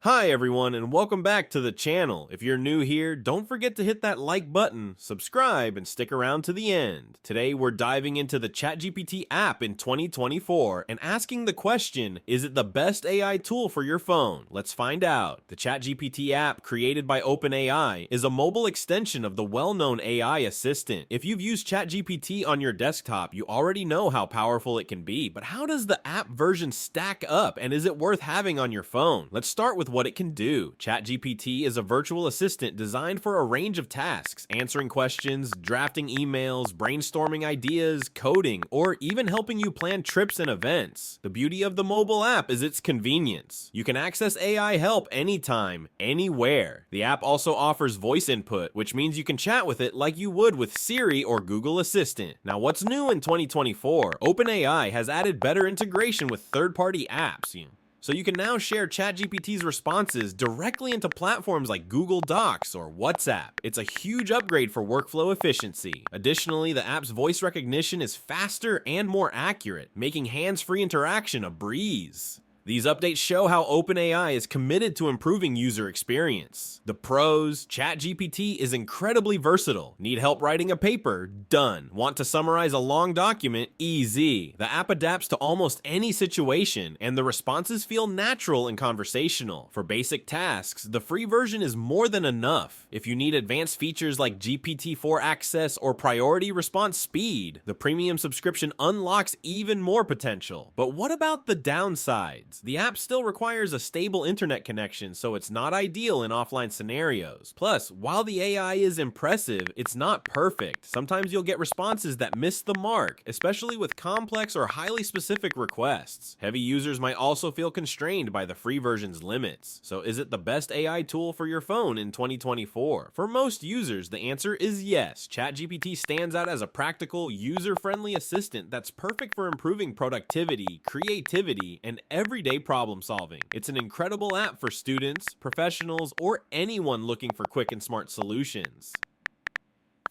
Hi everyone and welcome back to the channel. If you're new here, don't forget to hit that like button, subscribe, and stick around to the end. Today we're diving into the ChatGPT app in 2024 and asking the question, is it the best AI tool for your phone? Let's find out. The ChatGPT app, created by OpenAI, is a mobile extension of the well-known AI assistant. If you've used ChatGPT on your desktop, you already know how powerful it can be, but how does the app version stack up and is it worth having on your phone? Let's start with what it can do. ChatGPT is a virtual assistant designed for a range of tasks, answering questions, drafting emails, brainstorming ideas, coding, or even helping you plan trips and events. The beauty of the mobile app is its convenience. You can access AI help anytime, anywhere. The app also offers voice input, which means you can chat with it like you would with Siri or Google Assistant. Now, what's new in 2024? OpenAI has added better integration with third-party apps. So you can now share ChatGPT's responses directly into platforms like Google Docs or WhatsApp. It's a huge upgrade for workflow efficiency. Additionally, the app's voice recognition is faster and more accurate, making hands-free interaction a breeze. These updates show how OpenAI is committed to improving user experience. The pros: ChatGPT is incredibly versatile. Need help writing a paper? Done. Want to summarize a long document? Easy. The app adapts to almost any situation, and the responses feel natural and conversational. For basic tasks, the free version is more than enough. If you need advanced features like GPT-4 access or priority response speed, the premium subscription unlocks even more potential. But what about the downsides? The app still requires a stable internet connection, so it's not ideal in offline scenarios. Plus, while the AI is impressive, it's not perfect. Sometimes you'll get responses that miss the mark, especially with complex or highly specific requests. Heavy users might also feel constrained by the free version's limits. So is it the best AI tool for your phone in 2024? For most users, the answer is yes. ChatGPT stands out as a practical, user-friendly assistant that's perfect for improving productivity, creativity, and everyday problem solving. It's an incredible app for students, professionals, or anyone looking for quick and smart solutions.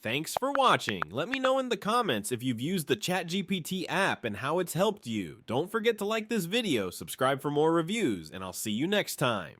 Thanks for watching. Let me know in the comments if you've used the ChatGPT app and how it's helped you. Don't forget to like this video, subscribe for more reviews, and I'll see you next time.